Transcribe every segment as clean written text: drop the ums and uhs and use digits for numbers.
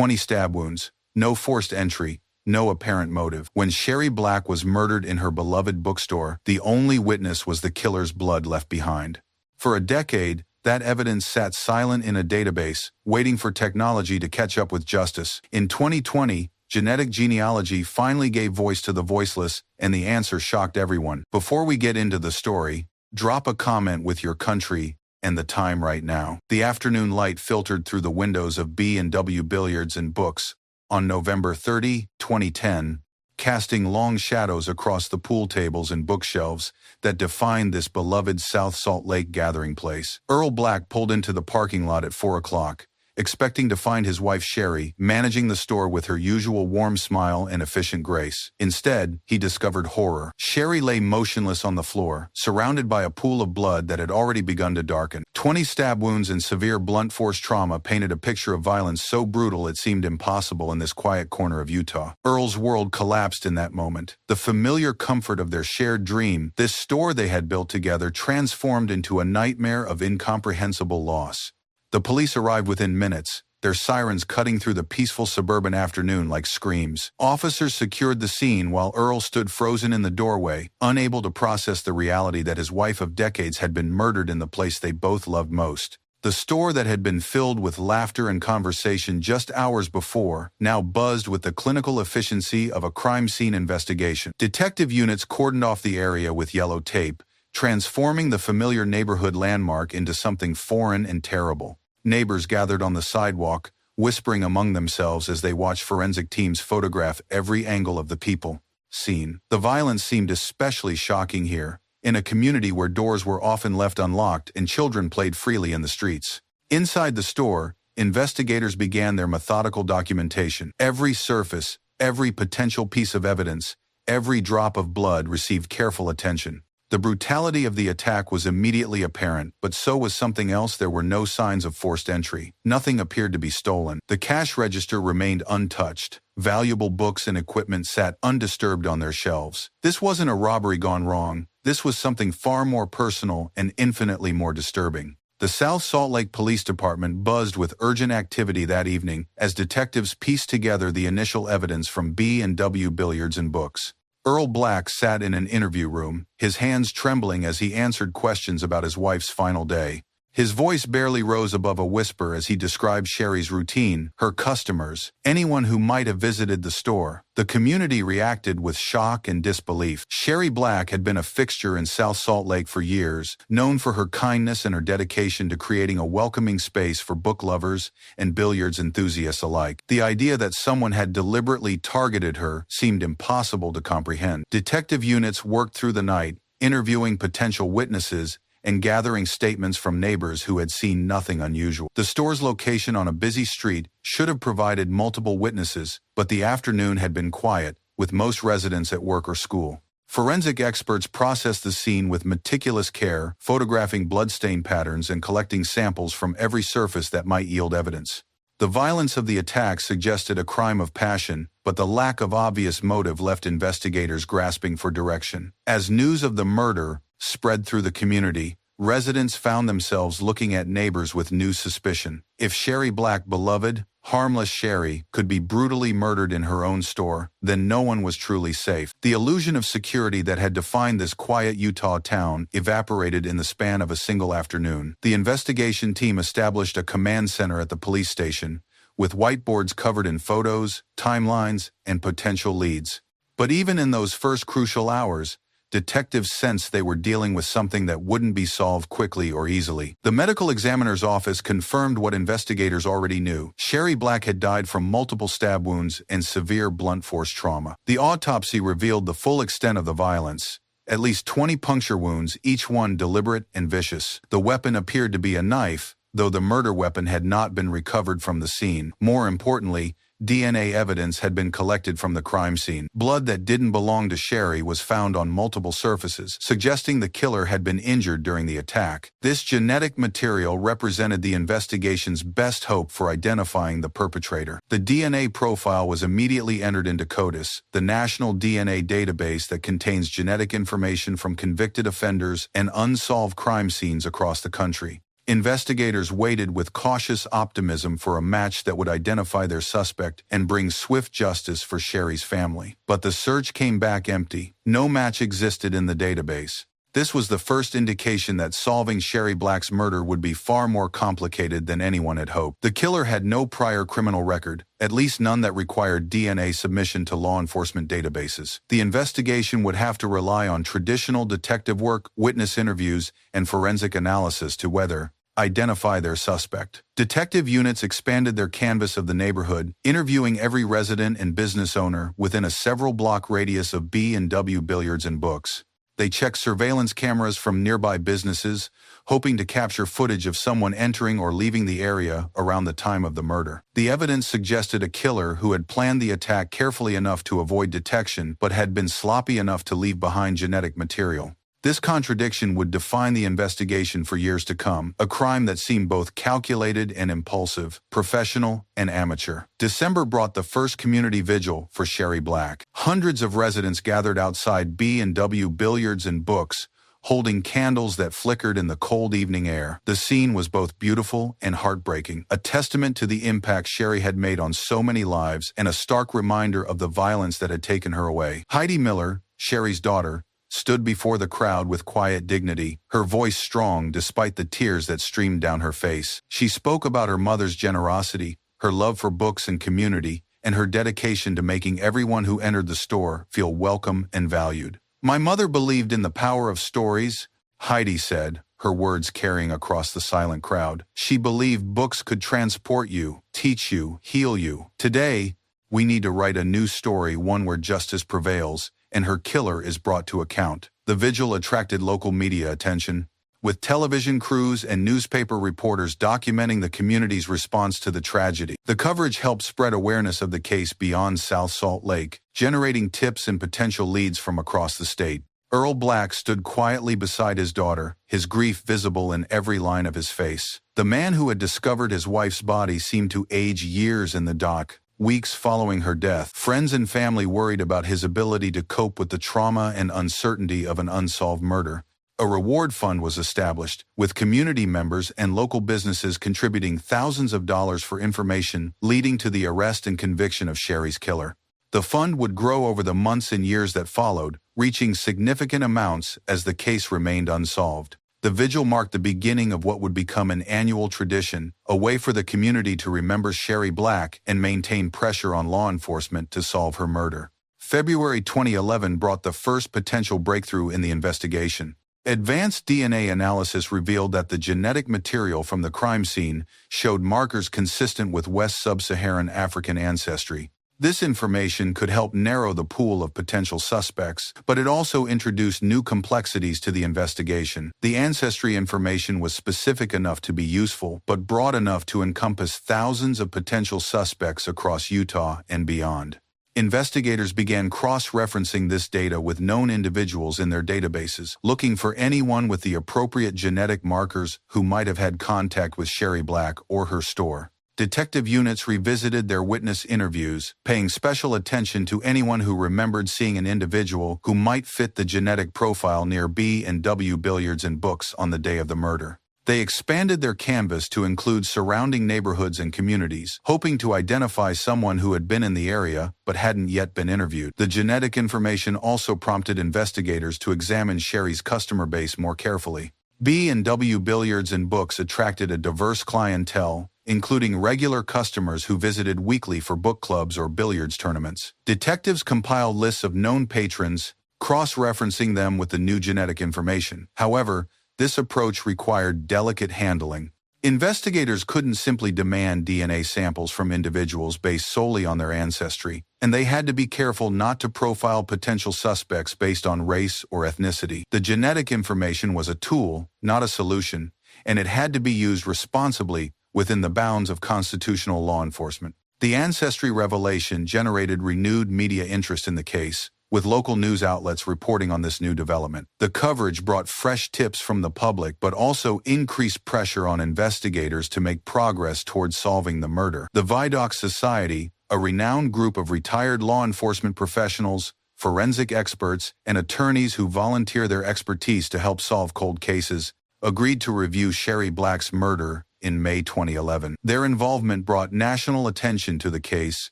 20 stab wounds, no forced entry, no apparent motive. When Sherry Black was murdered in her beloved bookstore, the only witness was the killer's blood left behind. For a decade, that evidence sat silent in a database, waiting for technology to catch up with justice. In 2020, genetic genealogy finally gave voice to the voiceless, and the answer shocked everyone. Before we get into the story, drop a comment with your country and the time right now. The afternoon light filtered through the windows of B and W Billiards and Books on November 30, 2010, casting long shadows across the pool tables and bookshelves that defined this beloved South Salt Lake gathering place. Earl Black pulled into the parking lot at 4 o'clock, expecting to find his wife Sherry managing the store with her usual warm smile and efficient grace. Instead, he discovered horror. Sherry lay motionless on the floor, surrounded by a pool of blood that had already begun to darken. 20 stab wounds and severe blunt force trauma painted a picture of violence so brutal it seemed impossible in this quiet corner of Utah. Earl's world collapsed in that moment. The familiar comfort of their shared dream, this store they had built together, transformed into a nightmare of incomprehensible loss. The police arrived within minutes, their sirens cutting through the peaceful suburban afternoon like screams. Officers secured the scene while Earl stood frozen in the doorway, unable to process the reality that his wife of decades had been murdered in the place they both loved most. The store that had been filled with laughter and conversation just hours before now buzzed with the clinical efficiency of a crime scene investigation. Detective units cordoned off the area with yellow tape, transforming the familiar neighborhood landmark into something foreign and terrible. Neighbors gathered on the sidewalk, whispering among themselves as they watched forensic teams photograph every angle of the people scene. The violence seemed especially shocking here, in a community where doors were often left unlocked and children played freely in the streets. Inside the store, investigators began their methodical documentation. Every surface, every potential piece of evidence, every drop of blood received careful attention. The brutality of the attack was immediately apparent, but so was something else. There were no signs of forced entry. Nothing appeared to be stolen. The cash register remained untouched. Valuable books and equipment sat undisturbed on their shelves. This wasn't a robbery gone wrong. This was something far more personal and infinitely more disturbing. The South Salt Lake Police Department buzzed with urgent activity that evening as detectives pieced together the initial evidence from B and W Billiards and Books. Earl Black sat in an interview room, his hands trembling as he answered questions about his wife's final day. His voice barely rose above a whisper as he described Sherry's routine, her customers, anyone who might have visited the store. The community reacted with shock and disbelief. Sherry Black had been a fixture in South Salt Lake for years, known for her kindness and her dedication to creating a welcoming space for book lovers and billiards enthusiasts alike. The idea that someone had deliberately targeted her seemed impossible to comprehend. Detective units worked through the night, interviewing potential witnesses and gathering statements from neighbors who had seen nothing unusual. The store's location on a busy street should have provided multiple witnesses, but the afternoon had been quiet, with most residents at work or school. Forensic experts processed the scene with meticulous care, photographing bloodstain patterns and collecting samples from every surface that might yield evidence. The violence of the attack suggested a crime of passion, but the lack of obvious motive left investigators grasping for direction. As news of the murder spread through the community, residents found themselves looking at neighbors with new suspicion. If Sherry Black, beloved, harmless Sherry, could be brutally murdered in her own store, then no one was truly safe. The illusion of security that had defined this quiet Utah town evaporated in the span of a single afternoon. The investigation team established a command center at the police station, with whiteboards covered in photos, timelines, and potential leads. But even in those first crucial hours, detectives sensed they were dealing with something that wouldn't be solved quickly or easily. The medical examiner's office confirmed what investigators already knew. Sherry Black had died from multiple stab wounds and severe blunt force trauma. The autopsy revealed the full extent of the violence. At least 20 puncture wounds, each one deliberate and vicious. The weapon appeared to be a knife, though the murder weapon had not been recovered from the scene. More importantly, DNA evidence had been collected from the crime scene. Blood that didn't belong to Sherry was found on multiple surfaces, suggesting the killer had been injured during the attack. This genetic material represented the investigation's best hope for identifying the perpetrator. The DNA profile was immediately entered into CODIS, the national DNA database that contains genetic information from convicted offenders and unsolved crime scenes across the country. Investigators waited with cautious optimism for a match that would identify their suspect and bring swift justice for Sherry's family. But the search came back empty. No match existed in the database. This was the first indication that solving Sherry Black's murder would be far more complicated than anyone had hoped. The killer had no prior criminal record, at least none that required DNA submission to law enforcement databases. The investigation would have to rely on traditional detective work, witness interviews, and forensic analysis to identify their suspect. Detective units expanded their canvas of the neighborhood, interviewing every resident and business owner within a several-block radius of B and W Billiards and Books. They checked surveillance cameras from nearby businesses, hoping to capture footage of someone entering or leaving the area around the time of the murder. The evidence suggested a killer who had planned the attack carefully enough to avoid detection but had been sloppy enough to leave behind genetic material. This contradiction would define the investigation for years to come, a crime that seemed both calculated and impulsive, professional and amateur. December brought the first community vigil for Sherry Black. Hundreds of residents gathered outside B and W Billiards and Books, holding candles that flickered in the cold evening air. The scene was both beautiful and heartbreaking, a testament to the impact Sherry had made on so many lives and a stark reminder of the violence that had taken her away. Heidi Miller, Sherry's daughter, stood before the crowd with quiet dignity, her voice strong despite the tears that streamed down her face. She spoke about her mother's generosity, her love for books and community, and her dedication to making everyone who entered the store feel welcome and valued. "My mother believed in the power of stories," Heidi said, her words carrying across the silent crowd. "She believed books could transport you, teach you, heal you. Today, we need to write a new story, one where justice prevails, and her killer is brought to account." The vigil attracted local media attention, with television crews and newspaper reporters documenting the community's response to the tragedy. The coverage helped spread awareness of the case beyond South Salt Lake, generating tips and potential leads from across the state. Earl Black stood quietly beside his daughter, his grief visible in every line of his face. The man who had discovered his wife's body seemed to age years in the dock. Weeks following her death, friends and family worried about his ability to cope with the trauma and uncertainty of an unsolved murder. A reward fund was established, with community members and local businesses contributing thousands of dollars for information, leading to the arrest and conviction of Sherry's killer. The fund would grow over the months and years that followed, reaching significant amounts as the case remained unsolved. The vigil marked the beginning of what would become an annual tradition, a way for the community to remember Sherry Black and maintain pressure on law enforcement to solve her murder. February 2011 brought the first potential breakthrough in the investigation. Advanced DNA analysis revealed that the genetic material from the crime scene showed markers consistent with West Sub-Saharan African ancestry. This information could help narrow the pool of potential suspects, but it also introduced new complexities to the investigation. The ancestry information was specific enough to be useful, but broad enough to encompass thousands of potential suspects across Utah and beyond. Investigators began cross-referencing this data with known individuals in their databases, looking for anyone with the appropriate genetic markers who might have had contact with Sherry Black or her store. Detective units revisited their witness interviews, paying special attention to anyone who remembered seeing an individual who might fit the genetic profile near B and W Billiards and Books on the day of the murder. They expanded their canvas to include surrounding neighborhoods and communities, hoping to identify someone who had been in the area but hadn't yet been interviewed. The genetic information also prompted investigators to examine Sherry's customer base more carefully. B and W Billiards and Books attracted a diverse clientele, including regular customers who visited weekly for book clubs or billiards tournaments. Detectives compiled lists of known patrons, cross-referencing them with the new genetic information. However, this approach required delicate handling. Investigators couldn't simply demand DNA samples from individuals based solely on their ancestry, and they had to be careful not to profile potential suspects based on race or ethnicity. The genetic information was a tool, not a solution, and it had to be used responsibly within the bounds of constitutional law enforcement. The ancestry revelation generated renewed media interest in the case, with local news outlets reporting on this new development. The coverage brought fresh tips from the public but also increased pressure on investigators to make progress towards solving the murder. The Vidocq Society, a renowned group of retired law enforcement professionals, forensic experts, and attorneys who volunteer their expertise to help solve cold cases, agreed to review Sherry Black's murder in May 2011. Their involvement brought national attention to the case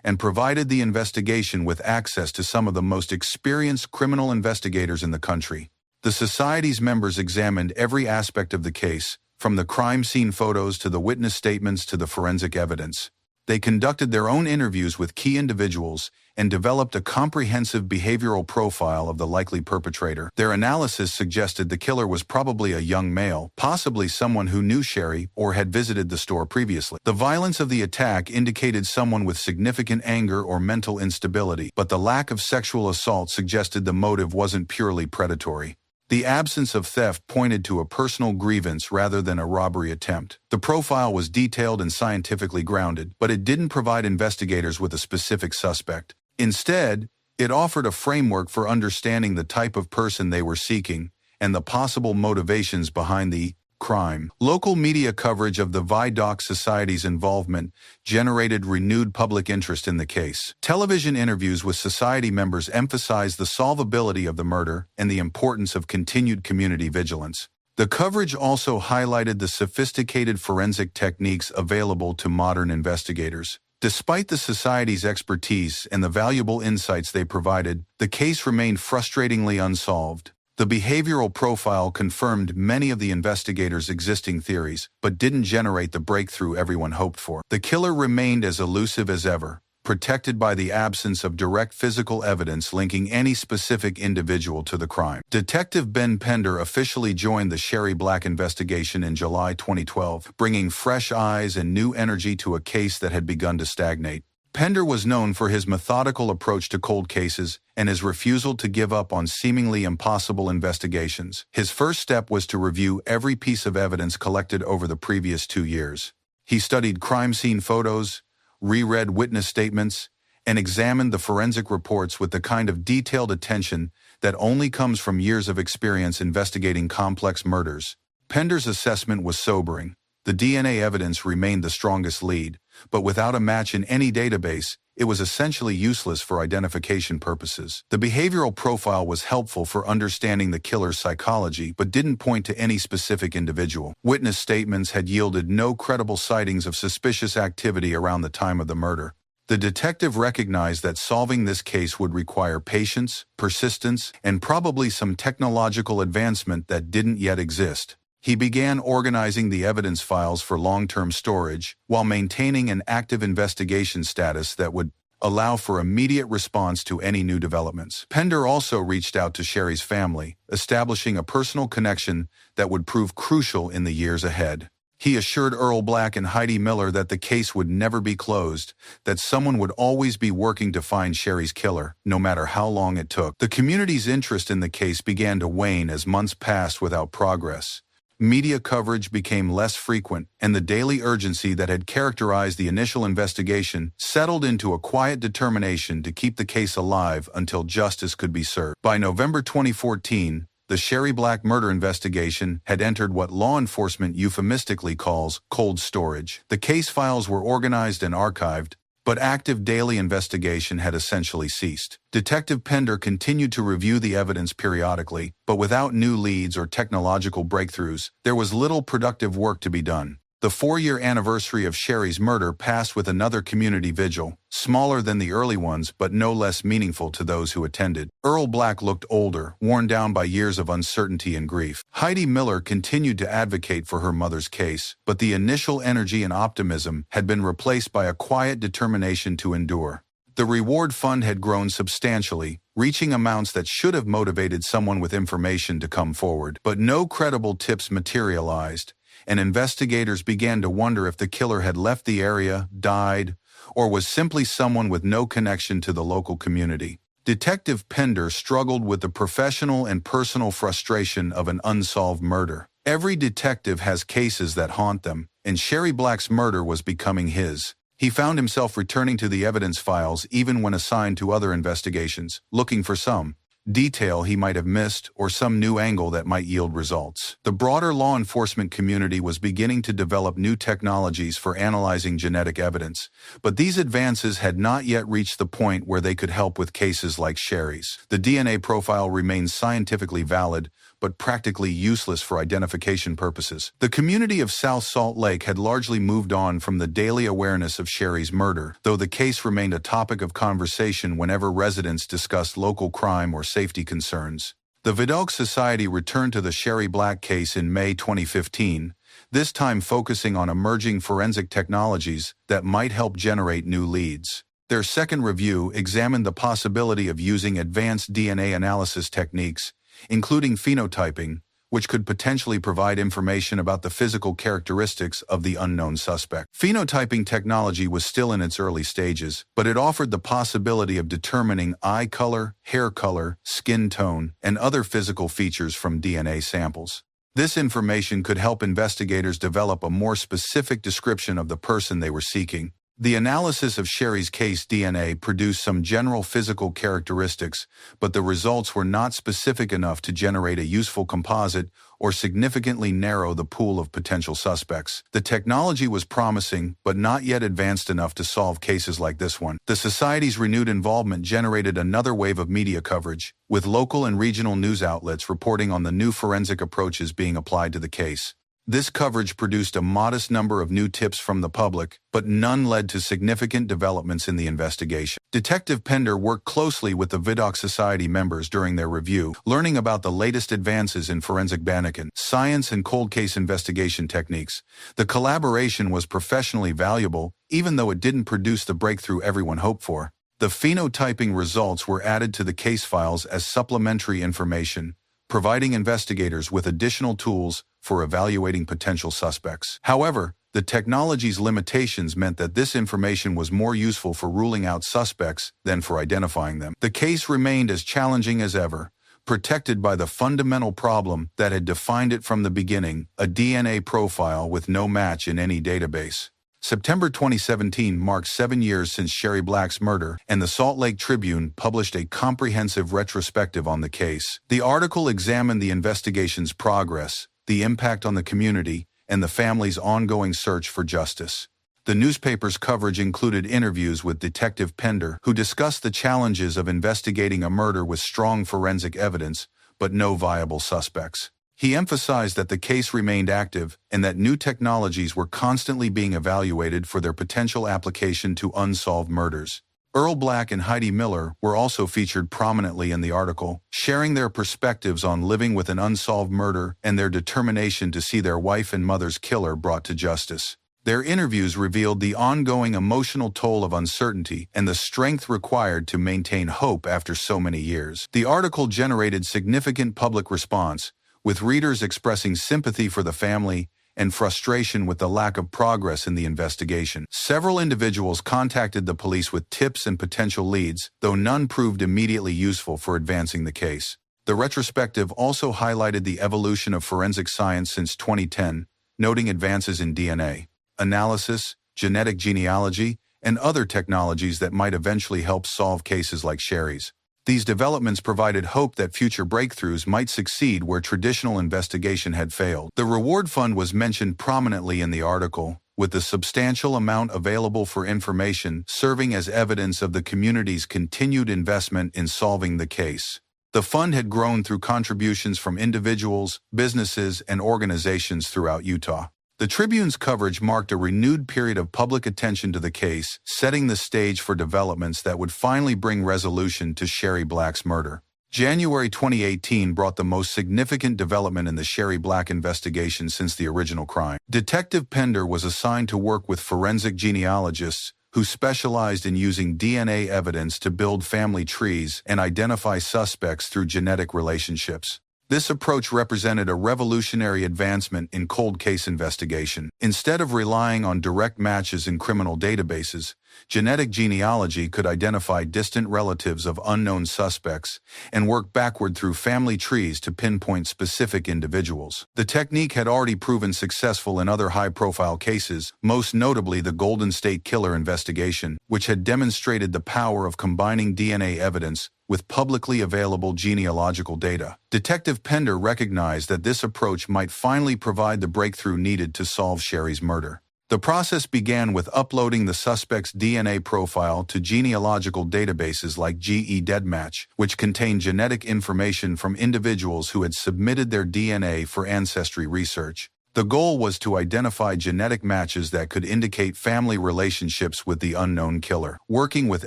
and provided the investigation with access to some of the most experienced criminal investigators in the country. The Society's members examined every aspect of the case, from the crime scene photos to the witness statements to the forensic evidence. They conducted their own interviews with key individuals and developed a comprehensive behavioral profile of the likely perpetrator. Their analysis suggested the killer was probably a young male, possibly someone who knew Sherry or had visited the store previously. The violence of the attack indicated someone with significant anger or mental instability, but the lack of sexual assault suggested the motive wasn't purely predatory. The absence of theft pointed to a personal grievance rather than a robbery attempt. The profile was detailed and scientifically grounded, but it didn't provide investigators with a specific suspect. Instead, it offered a framework for understanding the type of person they were seeking and the possible motivations behind the crime. Local media coverage of the Vidocq Society's involvement generated renewed public interest in the case. Television interviews with Society members emphasized the solvability of the murder and the importance of continued community vigilance. The coverage also highlighted the sophisticated forensic techniques available to modern investigators. Despite the Society's expertise and the valuable insights they provided, the case remained frustratingly unsolved. The behavioral profile confirmed many of the investigators' existing theories, but didn't generate the breakthrough everyone hoped for. The killer remained as elusive as ever, protected by the absence of direct physical evidence linking any specific individual to the crime. Detective Ben Pender officially joined the Sherry Black investigation in July 2012, bringing fresh eyes and new energy to a case that had begun to stagnate. Pender was known for his methodical approach to cold cases and his refusal to give up on seemingly impossible investigations. His first step was to review every piece of evidence collected over the previous 2 years. He studied crime scene photos, reread witness statements, and examined the forensic reports with the kind of detailed attention that only comes from years of experience investigating complex murders. Pender's assessment was sobering. The DNA evidence remained the strongest lead, but without a match in any database, it was essentially useless for identification purposes. The behavioral profile was helpful for understanding the killer's psychology, but didn't point to any specific individual. Witness statements had yielded no credible sightings of suspicious activity around the time of the murder. The detective recognized that solving this case would require patience, persistence, and probably some technological advancement that didn't yet exist. He began organizing the evidence files for long-term storage while maintaining an active investigation status that would allow for immediate response to any new developments. Pender also reached out to Sherry's family, establishing a personal connection that would prove crucial in the years ahead. He assured Earl Black and Heidi Miller that the case would never be closed, that someone would always be working to find Sherry's killer, no matter how long it took. The community's interest in the case began to wane as months passed without progress. Media coverage became less frequent, and the daily urgency that had characterized the initial investigation settled into a quiet determination to keep the case alive until justice could be served. By November 2014, the Sherry Black murder investigation had entered what law enforcement euphemistically calls cold storage. The case files were organized and archived, but active daily investigation had essentially ceased. Detective Pender continued to review the evidence periodically, but without new leads or technological breakthroughs, there was little productive work to be done. The 4-year anniversary of Sherry's murder passed with another community vigil, smaller than the early ones but no less meaningful to those who attended. Earl Black looked older, worn down by years of uncertainty and grief. Heidi Miller continued to advocate for her mother's case, but the initial energy and optimism had been replaced by a quiet determination to endure. The reward fund had grown substantially, reaching amounts that should have motivated someone with information to come forward. But no credible tips materialized, and investigators began to wonder if the killer had left the area, died, or was simply someone with no connection to the local community. Detective Pender struggled with the professional and personal frustration of an unsolved murder. Every detective has cases that haunt them, and Sherry Black's murder was becoming his. He found himself returning to the evidence files even when assigned to other investigations, looking for some detail he might have missed or some new angle that might yield results. The broader law enforcement community was beginning to develop new technologies for analyzing genetic evidence, but these advances had not yet reached the point where they could help with cases like Sherry's. The DNA profile remained scientifically valid, but practically useless for identification purposes. The community of South Salt Lake had largely moved on from the daily awareness of Sherry's murder, though the case remained a topic of conversation whenever residents discussed local crime or safety concerns. The Vidocq Society returned to the Sherry Black case in May 2015, this time focusing on emerging forensic technologies that might help generate new leads. Their second review examined the possibility of using advanced DNA analysis techniques, including phenotyping, which could potentially provide information about the physical characteristics of the unknown suspect. Phenotyping technology was still in its early stages, but it offered the possibility of determining eye color, hair color, skin tone, and other physical features from DNA samples. This information could help investigators develop a more specific description of the person they were seeking. The analysis of Sherry's case DNA produced some general physical characteristics, but the results were not specific enough to generate a useful composite or significantly narrow the pool of potential suspects. The technology was promising, but not yet advanced enough to solve cases like this one. The Society's renewed involvement generated another wave of media coverage, with local and regional news outlets reporting on the new forensic approaches being applied to the case. This coverage produced a modest number of new tips from the public, but none led to significant developments in the investigation. Detective Pender worked closely with the Vidocq Society members during their review, learning about the latest advances in forensic bannakin, science and cold case investigation techniques. The collaboration was professionally valuable, even though it didn't produce the breakthrough everyone hoped for. The phenotyping results were added to the case files as supplementary information, providing investigators with additional tools for evaluating potential suspects. However, the technology's limitations meant that this information was more useful for ruling out suspects than for identifying them. The case remained as challenging as ever, protected by the fundamental problem that had defined it from the beginning, a DNA profile with no match in any database. September 2017 marks 7 years since Sherry Black's murder, and the Salt Lake Tribune published a comprehensive retrospective on the case. The article examined the investigation's progress, the impact on the community, and the family's ongoing search for justice. The newspaper's coverage included interviews with Detective Pender, who discussed the challenges of investigating a murder with strong forensic evidence, but no viable suspects. He emphasized that the case remained active and that new technologies were constantly being evaluated for their potential application to unsolved murders. Earl Black and Heidi Miller were also featured prominently in the article, sharing their perspectives on living with an unsolved murder and their determination to see their wife and mother's killer brought to justice. Their interviews revealed the ongoing emotional toll of uncertainty and the strength required to maintain hope after so many years. The article generated significant public response, with readers expressing sympathy for the family and frustration with the lack of progress in the investigation. Several individuals contacted the police with tips and potential leads, though none proved immediately useful for advancing the case. The retrospective also highlighted the evolution of forensic science since 2010, noting advances in DNA analysis, genetic genealogy, and other technologies that might eventually help solve cases like Sherry's. These developments provided hope that future breakthroughs might succeed where traditional investigation had failed. The reward fund was mentioned prominently in the article, with the substantial amount available for information serving as evidence of the community's continued investment in solving the case. The fund had grown through contributions from individuals, businesses, and organizations throughout Utah. The Tribune's coverage marked a renewed period of public attention to the case, setting the stage for developments that would finally bring resolution to Sherry Black's murder. January 2018 brought the most significant development in the Sherry Black investigation since the original crime. Detective Pender was assigned to work with forensic genealogists who specialized in using DNA evidence to build family trees and identify suspects through genetic relationships. This approach represented a revolutionary advancement in cold case investigation. Instead of relying on direct matches in criminal databases, genetic genealogy could identify distant relatives of unknown suspects and work backward through family trees to pinpoint specific individuals. The technique had already proven successful in other high-profile cases, most notably the Golden State Killer investigation, which had demonstrated the power of combining DNA evidence with publicly available genealogical data. Detective Pender recognized that this approach might finally provide the breakthrough needed to solve Sherry's murder. The process began with uploading the suspect's DNA profile to genealogical databases like GEDmatch, which contained genetic information from individuals who had submitted their DNA for ancestry research. The goal was to identify genetic matches that could indicate family relationships with the unknown killer. Working with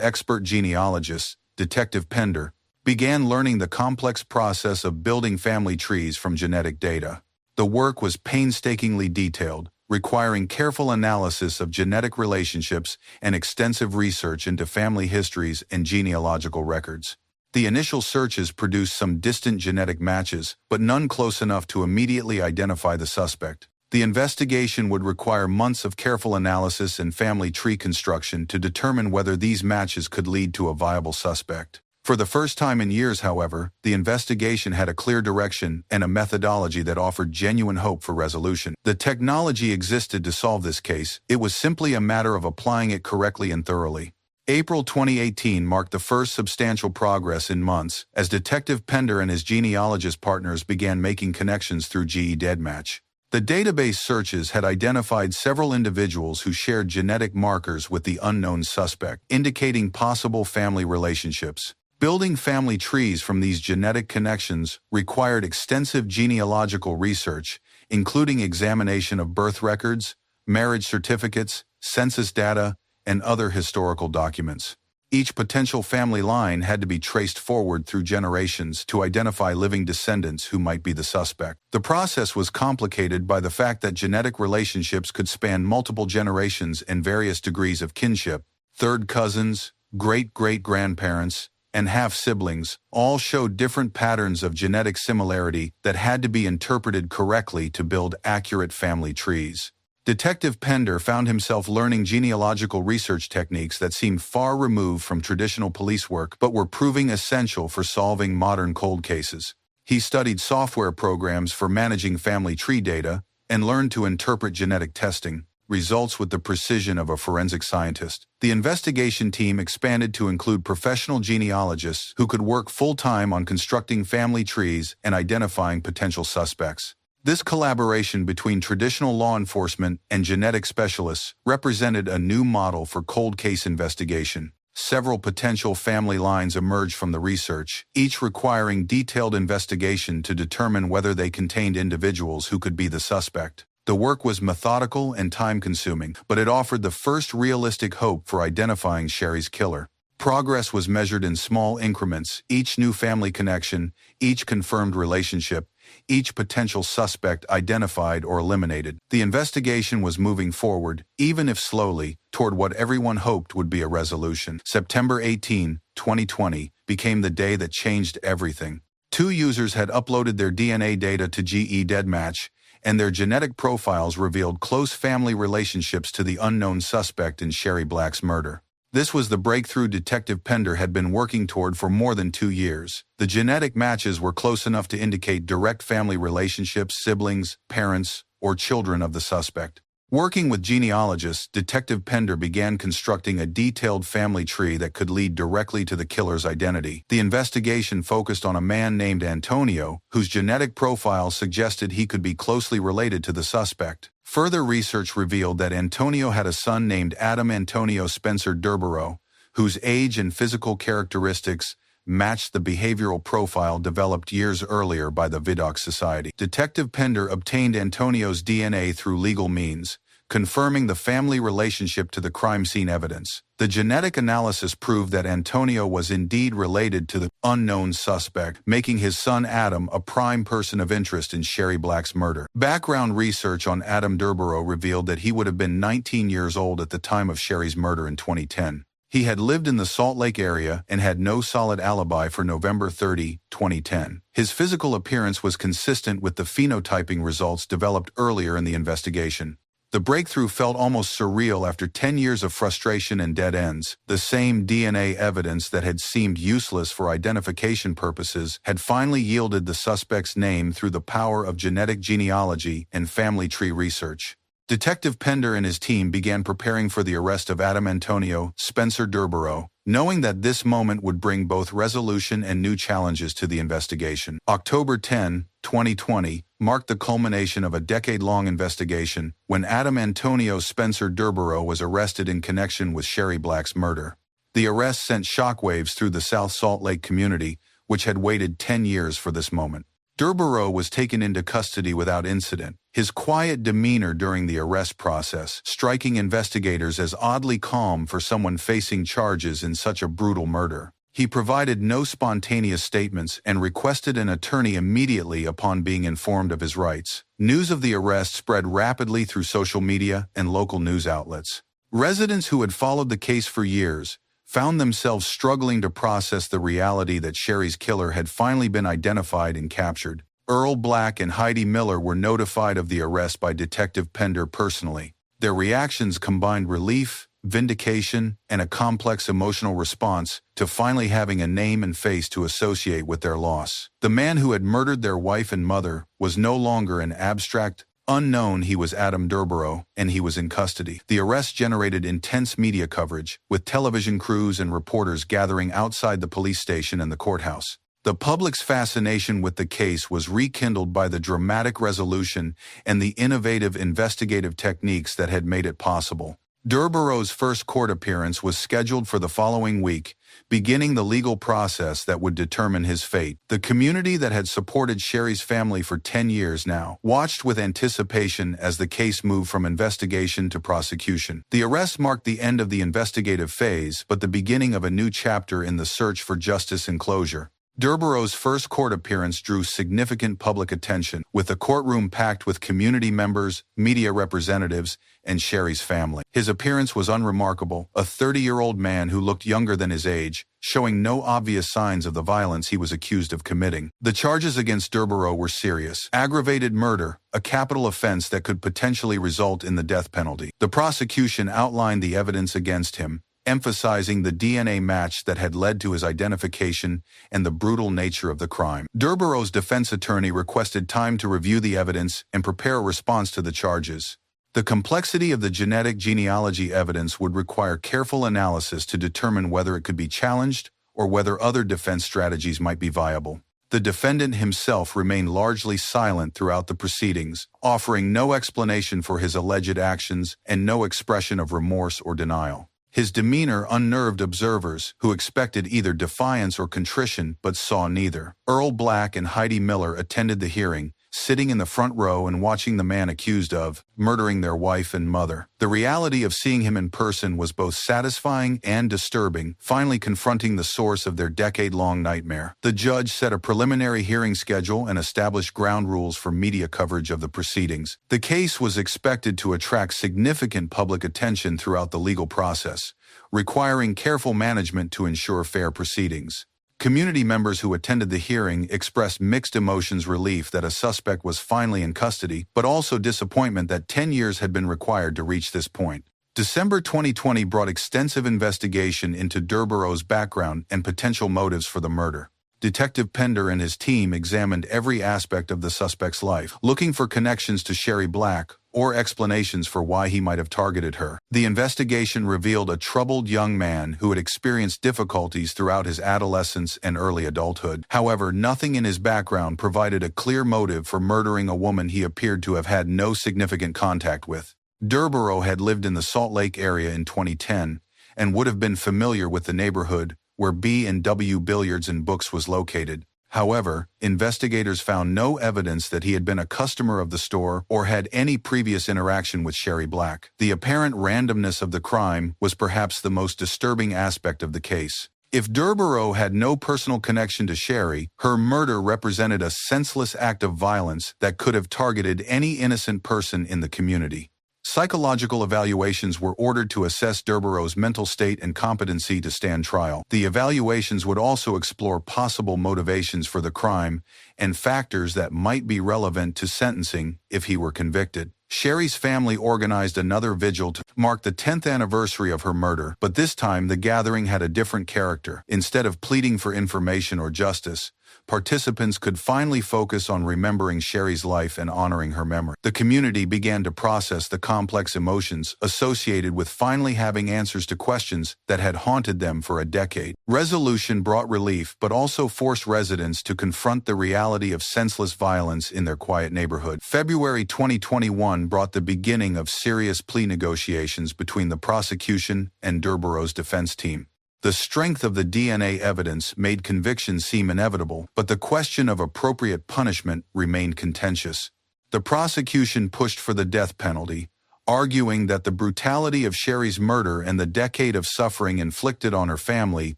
expert genealogists, Detective Pender began learning the complex process of building family trees from genetic data. The work was painstakingly detailed, requiring careful analysis of genetic relationships and extensive research into family histories and genealogical records. The initial searches produced some distant genetic matches, but none close enough to immediately identify the suspect. The investigation would require months of careful analysis and family tree construction to determine whether these matches could lead to a viable suspect. For the first time in years, however, the investigation had a clear direction and a methodology that offered genuine hope for resolution. The technology existed to solve this case. It was simply a matter of applying it correctly and thoroughly. April 2018 marked the first substantial progress in months as Detective Pender and his genealogist partners began making connections through GEDmatch. The database searches had identified several individuals who shared genetic markers with the unknown suspect, indicating possible family relationships. Building family trees from these genetic connections required extensive genealogical research, including examination of birth records, marriage certificates, census data, and other historical documents. Each potential family line had to be traced forward through generations to identify living descendants who might be the suspect. The process was complicated by the fact that genetic relationships could span multiple generations and various degrees of kinship. Third cousins, great-great-grandparents, and half-siblings all showed different patterns of genetic similarity that had to be interpreted correctly to build accurate family trees. Detective Pender found himself learning genealogical research techniques that seemed far removed from traditional police work but were proving essential for solving modern cold cases. He studied software programs for managing family tree data and learned to interpret genetic testing results with the precision of a forensic scientist. The investigation team expanded to include professional genealogists who could work full-time on constructing family trees and identifying potential suspects. This collaboration between traditional law enforcement and genetic specialists represented a new model for cold case investigation. Several potential family lines emerged from the research, each requiring detailed investigation to determine whether they contained individuals who could be the suspect. The work was methodical and time-consuming, but it offered the first realistic hope for identifying Sherry's killer. Progress was measured in small increments, each new family connection, each confirmed relationship, each potential suspect identified or eliminated. The investigation was moving forward, even if slowly, toward what everyone hoped would be a resolution. September 18, 2020, became the day that changed everything. 2 users had uploaded their DNA data to GEDmatch, and their genetic profiles revealed close family relationships to the unknown suspect in Sherry Black's murder. This was the breakthrough Detective Pender had been working toward for more than 2 years. The genetic matches were close enough to indicate direct family relationships, siblings, parents, or children of the suspect. Working with genealogists, Detective Pender began constructing a detailed family tree that could lead directly to the killer's identity. The investigation focused on a man named Antonio, whose genetic profile suggested he could be closely related to the suspect. Further research revealed that Antonio had a son named Adam Antonio Spencer Durborough, whose age and physical characteristics matched the behavioral profile developed years earlier by the Vidocq Society. Detective Pender obtained Antonio's DNA through legal means, confirming the family relationship to the crime scene evidence. The genetic analysis proved that Antonio was indeed related to the unknown suspect, making his son Adam a prime person of interest in Sherry Black's murder. Background research on Adam Durborough revealed that he would have been 19 years old at the time of Sherry's murder in 2010. He had lived in the Salt Lake area and had no solid alibi for November 30, 2010. His physical appearance was consistent with the phenotyping results developed earlier in the investigation. The breakthrough felt almost surreal after 10 years of frustration and dead ends. The same DNA evidence that had seemed useless for identification purposes had finally yielded the suspect's name through the power of genetic genealogy and family tree research. Detective Pender and his team began preparing for the arrest of Adam Antonio Spencer Durborough, knowing that this moment would bring both resolution and new challenges to the investigation. October 10, 2020, marked the culmination of a decade-long investigation when Adam Antonio Spencer Durborough was arrested in connection with Sherry Black's murder. The arrest sent shockwaves through the South Salt Lake community, which had waited 10 years for this moment. Durborough was taken into custody without incident, his quiet demeanor during the arrest process striking investigators as oddly calm for someone facing charges in such a brutal murder. He provided no spontaneous statements and requested an attorney immediately upon being informed of his rights. News of the arrest spread rapidly through social media and local news outlets. Residents who had followed the case for years found themselves struggling to process the reality that Sherry's killer had finally been identified and captured. Earl Black and Heidi Miller were notified of the arrest by Detective Pender personally. Their reactions combined relief, vindication, and a complex emotional response to finally having a name and face to associate with their loss. The man who had murdered their wife and mother was no longer an abstract, unknown. He was Adam Durborough, and he was in custody. The arrest generated intense media coverage, with television crews and reporters gathering outside the police station and the courthouse. The public's fascination with the case was rekindled by the dramatic resolution and the innovative investigative techniques that had made it possible. Durborough's first court appearance was scheduled for the following week, beginning the legal process that would determine his fate. The community that had supported Sherry's family for 10 years now watched with anticipation as the case moved from investigation to prosecution. The arrest marked the end of the investigative phase, but the beginning of a new chapter in the search for justice and closure. Durborough's first court appearance drew significant public attention, with the courtroom packed with community members, media representatives, and Sherry's family. His appearance was unremarkable, a 30-year-old man who looked younger than his age, showing no obvious signs of the violence he was accused of committing. The charges against Durborough were serious: aggravated murder, a capital offense that could potentially result in the death penalty. The prosecution outlined the evidence against him, emphasizing the DNA match that had led to his identification and the brutal nature of the crime. Durborough's defense attorney requested time to review the evidence and prepare a response to the charges. The complexity of the genetic genealogy evidence would require careful analysis to determine whether it could be challenged or whether other defense strategies might be viable. The defendant himself remained largely silent throughout the proceedings, offering no explanation for his alleged actions and no expression of remorse or denial. His demeanor unnerved observers, who expected either defiance or contrition but saw neither. Earl Black and Heidi Miller attended the hearing, sitting in the front row and watching the man accused of murdering their wife and mother. The reality of seeing him in person was both satisfying and disturbing, finally confronting the source of their decade-long nightmare. The judge set a preliminary hearing schedule and established ground rules for media coverage of the proceedings. The case was expected to attract significant public attention throughout the legal process, requiring careful management to ensure fair proceedings. Community members who attended the hearing expressed mixed emotions: relief that a suspect was finally in custody, but also disappointment that 10 years had been required to reach this point. December 2020 brought extensive investigation into Durborough's background and potential motives for the murder. Detective Pender and his team examined every aspect of the suspect's life, looking for connections to Sherry Black or explanations for why he might have targeted her. The investigation revealed a troubled young man who had experienced difficulties throughout his adolescence and early adulthood. However, nothing in his background provided a clear motive for murdering a woman he appeared to have had no significant contact with. Durborough had lived in the Salt Lake area in 2010 and would have been familiar with the neighborhood where B and W Billiards and Books was located. However, investigators found no evidence that he had been a customer of the store or had any previous interaction with Sherry Black. The apparent randomness of the crime was perhaps the most disturbing aspect of the case. If Durborough had no personal connection to Sherry, her murder represented a senseless act of violence that could have targeted any innocent person in the community. Psychological evaluations were ordered to assess Durborough's mental state and competency to stand trial. The evaluations would also explore possible motivations for the crime and factors that might be relevant to sentencing if he were convicted. Sherry's family organized another vigil to mark the 10th anniversary of her murder, but this time the gathering had a different character. Instead of pleading for information or justice, participants could finally focus on remembering Sherry's life and honoring her memory. The community began to process the complex emotions associated with finally having answers to questions that had haunted them for a decade. Resolution brought relief but also forced residents to confront the reality of senseless violence in their quiet neighborhood. February 2021 brought the beginning of serious plea negotiations between the prosecution and Durborough's defense team. The strength of the DNA evidence made conviction seem inevitable, but the question of appropriate punishment remained contentious. The prosecution pushed for the death penalty, arguing that the brutality of Sherry's murder and the decade of suffering inflicted on her family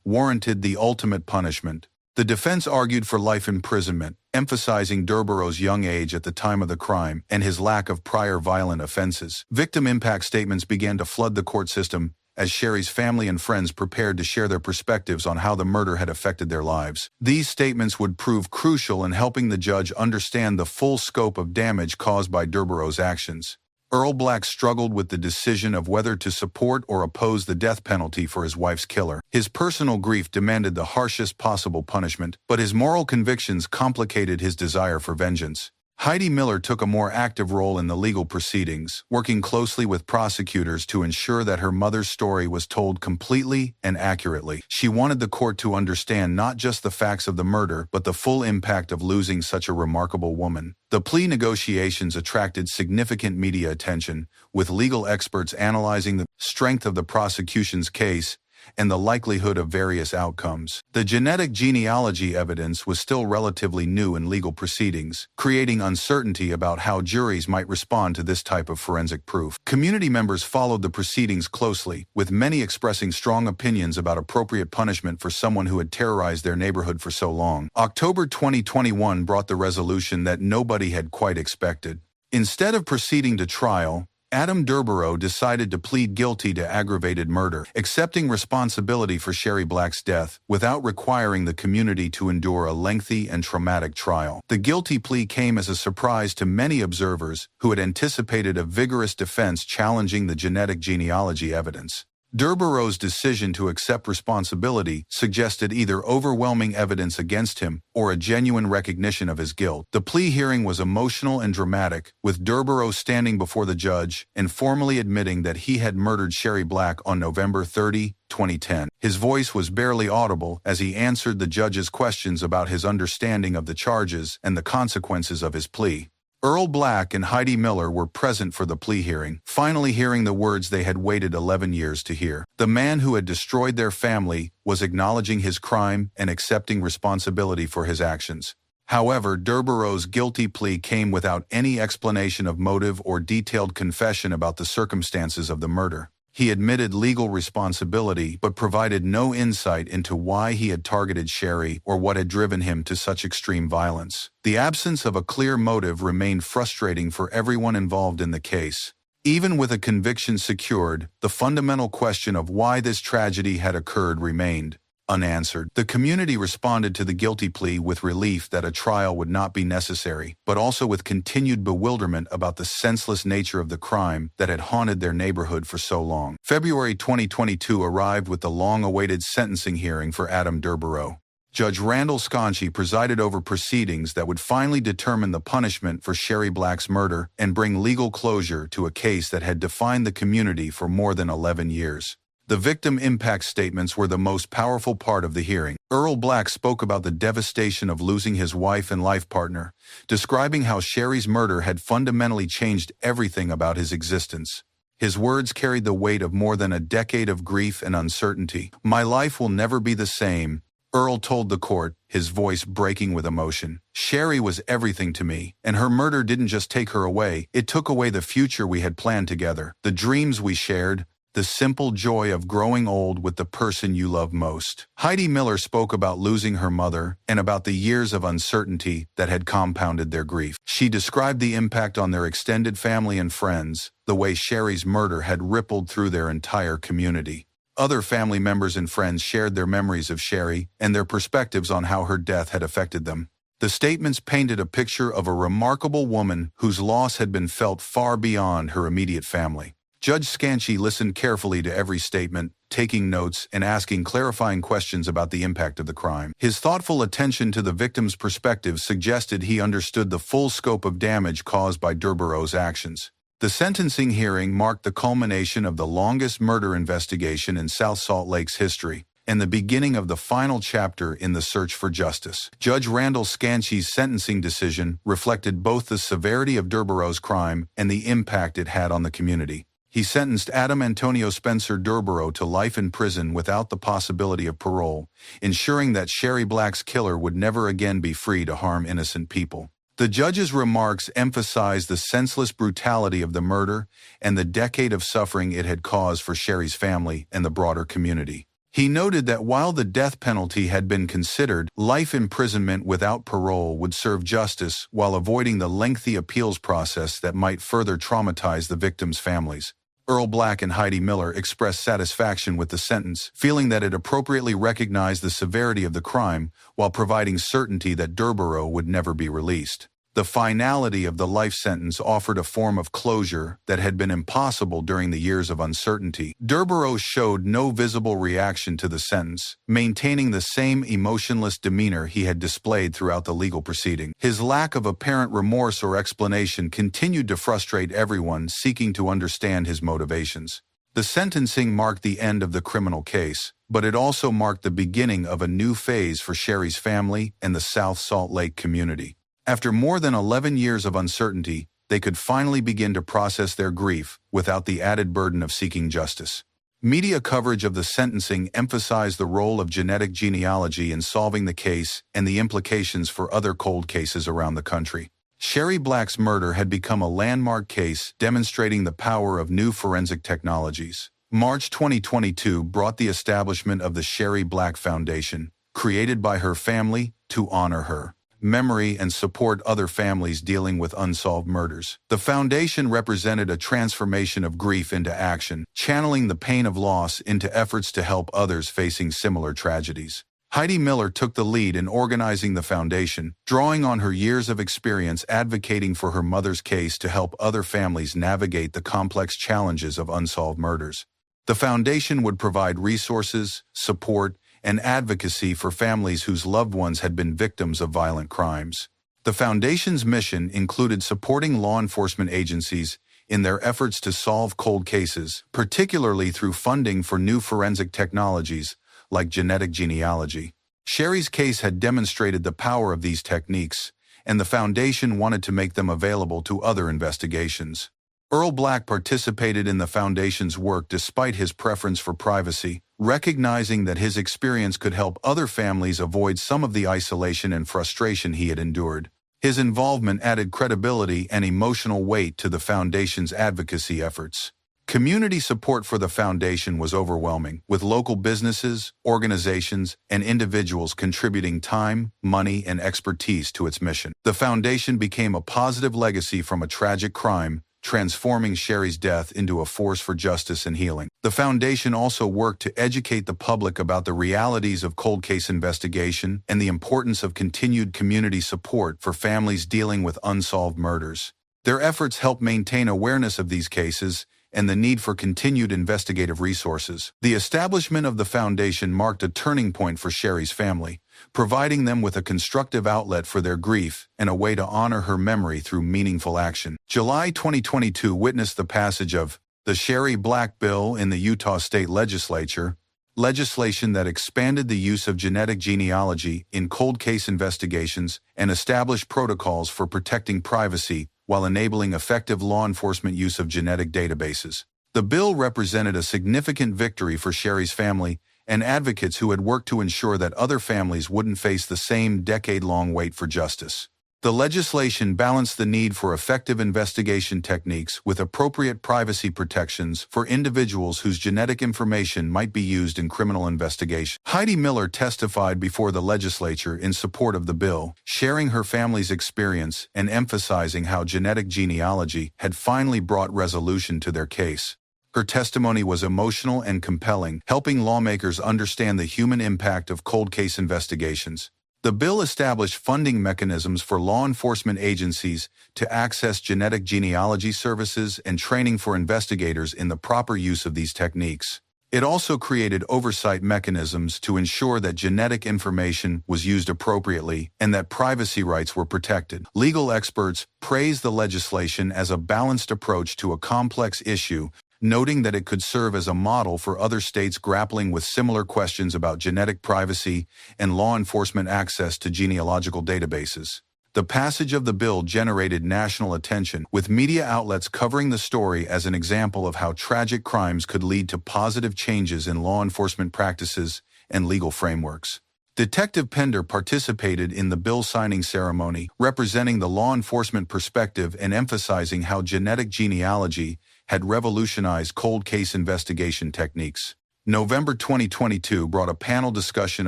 warranted the ultimate punishment. The defense argued for life imprisonment, emphasizing Durborough's young age at the time of the crime and his lack of prior violent offenses. Victim impact statements began to flood the court system as Sherry's family and friends prepared to share their perspectives on how the murder had affected their lives. These statements would prove crucial in helping the judge understand the full scope of damage caused by Durborough's actions. Earl Black struggled with the decision of whether to support or oppose the death penalty for his wife's killer. His personal grief demanded the harshest possible punishment, but his moral convictions complicated his desire for vengeance. Heidi Miller took a more active role in the legal proceedings, working closely with prosecutors to ensure that her mother's story was told completely and accurately. She wanted the court to understand not just the facts of the murder, but the full impact of losing such a remarkable woman. The plea negotiations attracted significant media attention, with legal experts analyzing the strength of the prosecution's case and the likelihood of various outcomes. The genetic genealogy evidence was still relatively new in legal proceedings, creating uncertainty about how juries might respond to this type of forensic proof. Community members followed the proceedings closely, with many expressing strong opinions about appropriate punishment for someone who had terrorized their neighborhood for so long. October 2021 brought the resolution that nobody had quite expected. Instead of proceeding to trial, Adam Durborough decided to plead guilty to aggravated murder, accepting responsibility for Sherry Black's death without requiring the community to endure a lengthy and traumatic trial. The guilty plea came as a surprise to many observers who had anticipated a vigorous defense challenging the genetic genealogy evidence. Durborough's decision to accept responsibility suggested either overwhelming evidence against him or a genuine recognition of his guilt. The plea hearing was emotional and dramatic, with Durborough standing before the judge and formally admitting that he had murdered Sherry Black on November 30, 2010. His voice was barely audible as he answered the judge's questions about his understanding of the charges and the consequences of his plea. Earl Black and Heidi Miller were present for the plea hearing, finally hearing the words they had waited 11 years to hear. The man who had destroyed their family was acknowledging his crime and accepting responsibility for his actions. However, Durborough's guilty plea came without any explanation of motive or detailed confession about the circumstances of the murder. He admitted legal responsibility but provided no insight into why he had targeted Sherry or what had driven him to such extreme violence. The absence of a clear motive remained frustrating for everyone involved in the case. Even with a conviction secured, the fundamental question of why this tragedy had occurred remained unanswered. The community responded to the guilty plea with relief that a trial would not be necessary, but also with continued bewilderment about the senseless nature of the crime that had haunted their neighborhood for so long. February 2022 arrived with the long-awaited sentencing hearing for Adam Durborough. Judge Randall Sconchi presided over proceedings that would finally determine the punishment for Sherry Black's murder and bring legal closure to a case that had defined the community for more than 11 years. The victim impact statements were the most powerful part of the hearing. Earl Black spoke about the devastation of losing his wife and life partner, describing how Sherry's murder had fundamentally changed everything about his existence. His words carried the weight of more than a decade of grief and uncertainty. "My life will never be the same," Earl told the court, his voice breaking with emotion. "Sherry was everything to me, and her murder didn't just take her away, it took away the future we had planned together, the dreams we shared, the simple joy of growing old with the person you love most." Heidi Miller spoke about losing her mother and about the years of uncertainty that had compounded their grief. She described the impact on their extended family and friends, the way Sherry's murder had rippled through their entire community. Other family members and friends shared their memories of Sherry and their perspectives on how her death had affected them. The statements painted a picture of a remarkable woman whose loss had been felt far beyond her immediate family. Judge Scanchi listened carefully to every statement, taking notes and asking clarifying questions about the impact of the crime. His thoughtful attention to the victim's perspective suggested he understood the full scope of damage caused by Durborough's actions. The sentencing hearing marked the culmination of the longest murder investigation in South Salt Lake's history, and the beginning of the final chapter in the search for justice. Judge Randall Scanchi's sentencing decision reflected both the severity of Durborough's crime and the impact it had on the community. He sentenced Adam Antonio Spencer Durborough to life in prison without the possibility of parole, ensuring that Sherry Black's killer would never again be free to harm innocent people. The judge's remarks emphasized the senseless brutality of the murder and the decade of suffering it had caused for Sherry's family and the broader community. He noted that while the death penalty had been considered, life imprisonment without parole would serve justice while avoiding the lengthy appeals process that might further traumatize the victims' families. Earl Black and Heidi Miller expressed satisfaction with the sentence, feeling that it appropriately recognized the severity of the crime while providing certainty that Durborough would never be released. The finality of the life sentence offered a form of closure that had been impossible during the years of uncertainty. Durborough showed no visible reaction to the sentence, maintaining the same emotionless demeanor he had displayed throughout the legal proceeding. His lack of apparent remorse or explanation continued to frustrate everyone seeking to understand his motivations. The sentencing marked the end of the criminal case, but it also marked the beginning of a new phase for Sherry's family and the South Salt Lake community. After more than 11 years of uncertainty, they could finally begin to process their grief without the added burden of seeking justice. Media coverage of the sentencing emphasized the role of genetic genealogy in solving the case and the implications for other cold cases around the country. Sherry Black's murder had become a landmark case demonstrating the power of new forensic technologies. March 2022 brought the establishment of the Sherry Black Foundation, created by her family to honor her memory and support other families dealing with unsolved murders. The foundation represented a transformation of grief into action, channeling the pain of loss into efforts to help others facing similar tragedies. Heidi Miller took the lead in organizing the foundation, drawing on her years of experience advocating for her mother's case to help other families navigate the complex challenges of unsolved murders. The foundation would provide resources, support, and advocacy for families whose loved ones had been victims of violent crimes. The Foundation's mission included supporting law enforcement agencies in their efforts to solve cold cases, particularly through funding for new forensic technologies like genetic genealogy. Sherry's case had demonstrated the power of these techniques, and the Foundation wanted to make them available to other investigations. Earl Black participated in the Foundation's work despite his preference for privacy, recognizing that his experience could help other families avoid some of the isolation and frustration he had endured. His involvement added credibility and emotional weight to the Foundation's advocacy efforts. Community support for the Foundation was overwhelming, with local businesses, organizations, and individuals contributing time, money, and expertise to its mission. The Foundation became a positive legacy from a tragic crime, transforming Sherry's death into a force for justice and healing. The Foundation also worked to educate the public about the realities of cold case investigation and the importance of continued community support for families dealing with unsolved murders. Their efforts helped maintain awareness of these cases and the need for continued investigative resources. The establishment of the Foundation marked a turning point for Sherry's family, providing them with a constructive outlet for their grief and a way to honor her memory through meaningful action. July 2022 witnessed the passage of the Sherry Black Bill in the Utah State Legislature, legislation that expanded the use of genetic genealogy in cold case investigations and established protocols for protecting privacy while enabling effective law enforcement use of genetic databases. The bill represented a significant victory for Sherry's family and advocates who had worked to ensure that other families wouldn't face the same decade-long wait for justice. The legislation balanced the need for effective investigation techniques with appropriate privacy protections for individuals whose genetic information might be used in criminal investigation. Heidi Miller testified before the legislature in support of the bill, sharing her family's experience and emphasizing how genetic genealogy had finally brought resolution to their case. Her testimony was emotional and compelling, helping lawmakers understand the human impact of cold case investigations. The bill established funding mechanisms for law enforcement agencies to access genetic genealogy services and training for investigators in the proper use of these techniques. It also created oversight mechanisms to ensure that genetic information was used appropriately and that privacy rights were protected. Legal experts praised the legislation as a balanced approach to a complex issue, noting that it could serve as a model for other states grappling with similar questions about genetic privacy and law enforcement access to genealogical databases. The passage of the bill generated national attention, with media outlets covering the story as an example of how tragic crimes could lead to positive changes in law enforcement practices and legal frameworks. Detective Pender participated in the bill signing ceremony, representing the law enforcement perspective and emphasizing how genetic genealogy had revolutionized cold case investigation techniques. November 2022 brought a panel discussion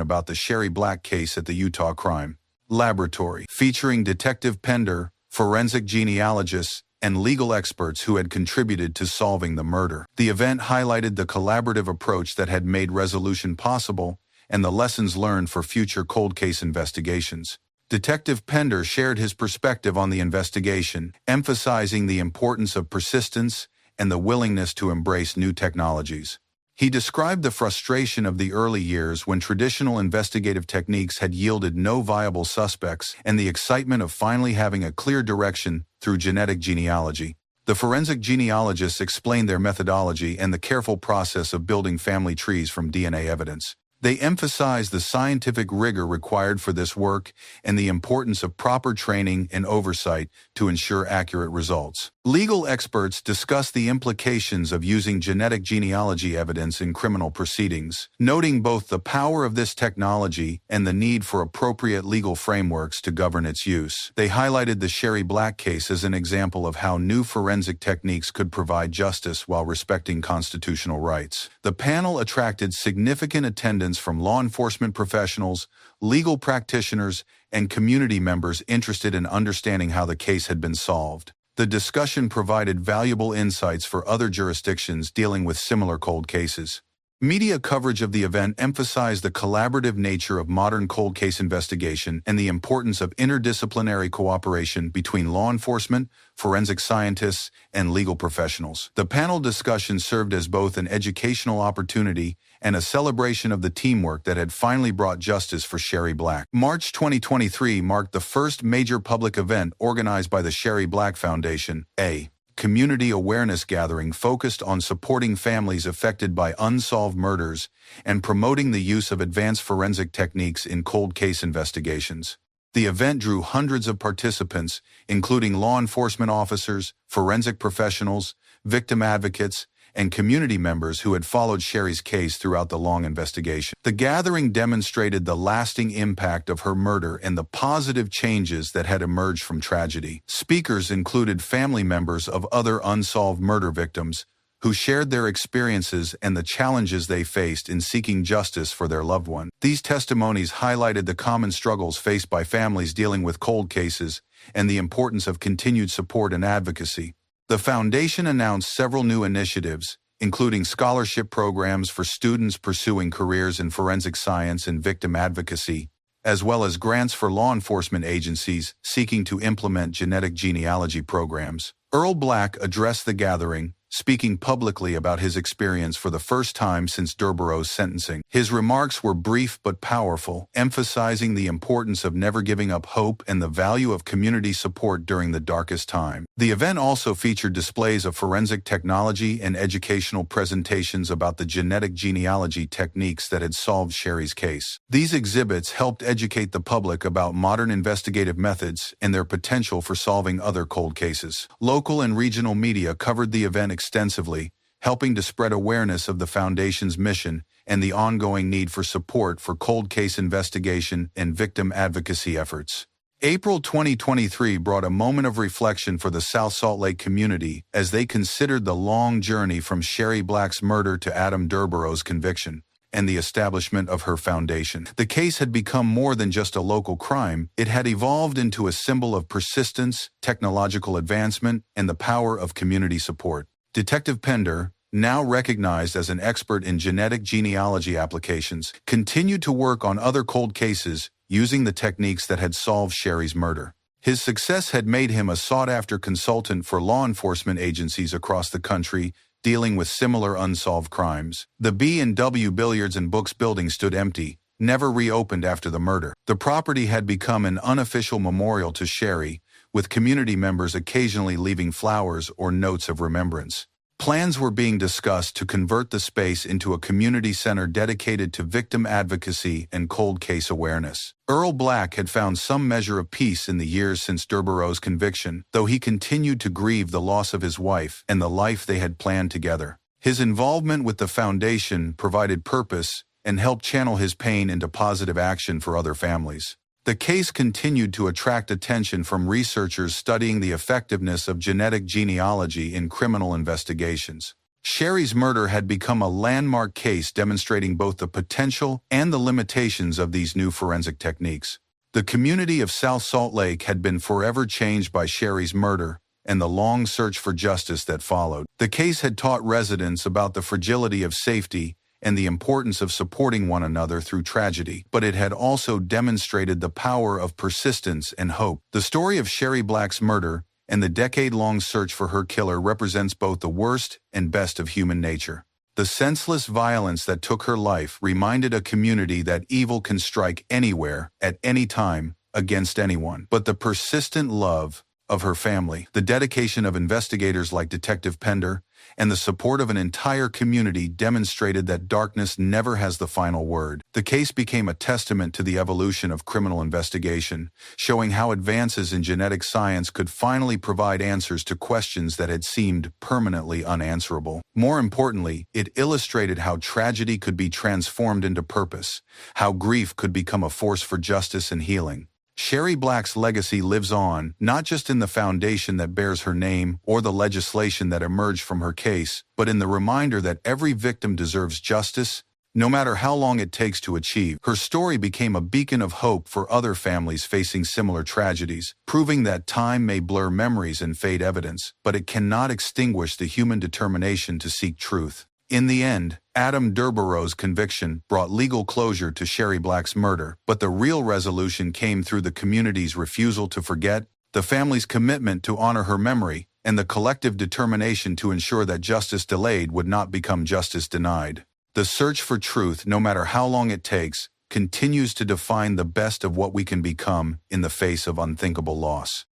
about the Sherry Black case at the Utah Crime Laboratory, featuring Detective Pender, forensic genealogists, and legal experts who had contributed to solving the murder. The event highlighted the collaborative approach that had made resolution possible and the lessons learned for future cold case investigations. Detective Pender shared his perspective on the investigation, emphasizing the importance of persistence and the willingness to embrace new technologies. He described the frustration of the early years when traditional investigative techniques had yielded no viable suspects and the excitement of finally having a clear direction through genetic genealogy. The forensic genealogists explained their methodology and the careful process of building family trees from DNA evidence. They emphasized the scientific rigor required for this work and the importance of proper training and oversight to ensure accurate results. Legal experts discussed the implications of using genetic genealogy evidence in criminal proceedings, noting both the power of this technology and the need for appropriate legal frameworks to govern its use. They highlighted the Sherry Black case as an example of how new forensic techniques could provide justice while respecting constitutional rights. The panel attracted significant attendance from law enforcement professionals, legal practitioners, and community members interested in understanding how the case had been solved. The discussion provided valuable insights for other jurisdictions dealing with similar cold cases. Media coverage of the event emphasized the collaborative nature of modern cold case investigation and the importance of interdisciplinary cooperation between law enforcement, forensic scientists, and legal professionals. The panel discussion served as both an educational opportunity and a celebration of the teamwork that had finally brought justice for Sherry Black. March 2023 marked the first major public event organized by the Sherry Black Foundation, a community awareness gathering focused on supporting families affected by unsolved murders and promoting the use of advanced forensic techniques in cold case investigations. The event drew hundreds of participants, including law enforcement officers, forensic professionals, victim advocates, and community members who had followed Sherry's case throughout the long investigation. The gathering demonstrated the lasting impact of her murder and the positive changes that had emerged from tragedy. Speakers included family members of other unsolved murder victims who shared their experiences and the challenges they faced in seeking justice for their loved one. These testimonies highlighted the common struggles faced by families dealing with cold cases and the importance of continued support and advocacy. The foundation announced several new initiatives, including scholarship programs for students pursuing careers in forensic science and victim advocacy, as well as grants for law enforcement agencies seeking to implement genetic genealogy programs. Earl Black addressed the gathering, speaking publicly about his experience for the first time since Durborough's sentencing. His remarks were brief but powerful, emphasizing the importance of never giving up hope and the value of community support during the darkest time. The event also featured displays of forensic technology and educational presentations about the genetic genealogy techniques that had solved Sherry's case. These exhibits helped educate the public about modern investigative methods and their potential for solving other cold cases. Local and regional media covered the event extensively, helping to spread awareness of the Foundation's mission and the ongoing need for support for cold case investigation and victim advocacy efforts. April 2023 brought a moment of reflection for the South Salt Lake community as they considered the long journey from Sherry Black's murder to Adam Durborough's conviction and the establishment of her foundation. The case had become more than just a local crime. It had evolved into a symbol of persistence, technological advancement, and the power of community support. Detective Pender, now recognized as an expert in genetic genealogy applications, continued to work on other cold cases using the techniques that had solved Sherry's murder. His success had made him a sought-after consultant for law enforcement agencies across the country, dealing with similar unsolved crimes. The B and W Billiards and Books building stood empty, never reopened after the murder. The property had become an unofficial memorial to Sherry, with community members occasionally leaving flowers or notes of remembrance. Plans were being discussed to convert the space into a community center dedicated to victim advocacy and cold case awareness. Earl Black had found some measure of peace in the years since Durborough's conviction, though he continued to grieve the loss of his wife and the life they had planned together. His involvement with the foundation provided purpose and helped channel his pain into positive action for other families. The case continued to attract attention from researchers studying the effectiveness of genetic genealogy in criminal investigations. Sherry's murder had become a landmark case demonstrating both the potential and the limitations of these new forensic techniques. The community of South Salt Lake had been forever changed by Sherry's murder and the long search for justice that followed. The case had taught residents about the fragility of safety and the importance of supporting one another through tragedy, but it had also demonstrated the power of persistence and hope. The story of Sherry Black's murder and the decade-long search for her killer represents both the worst and best of human nature. The senseless violence that took her life reminded a community that evil can strike anywhere, at any time, against anyone. But the persistent love of her family, the dedication of investigators like Detective Pender, and the support of an entire community demonstrated that darkness never has the final word. The case became a testament to the evolution of criminal investigation, showing how advances in genetic science could finally provide answers to questions that had seemed permanently unanswerable. More importantly, it illustrated how tragedy could be transformed into purpose, how grief could become a force for justice and healing. Sherry Black's legacy lives on, not just in the foundation that bears her name or the legislation that emerged from her case, but in the reminder that every victim deserves justice, no matter how long it takes to achieve. Her story became a beacon of hope for other families facing similar tragedies, proving that time may blur memories and fade evidence, but it cannot extinguish the human determination to seek truth. In the end, Adam Durborough's conviction brought legal closure to Sherry Black's murder, but the real resolution came through the community's refusal to forget, the family's commitment to honor her memory, and the collective determination to ensure that justice delayed would not become justice denied. The search for truth, no matter how long it takes, continues to define the best of what we can become in the face of unthinkable loss.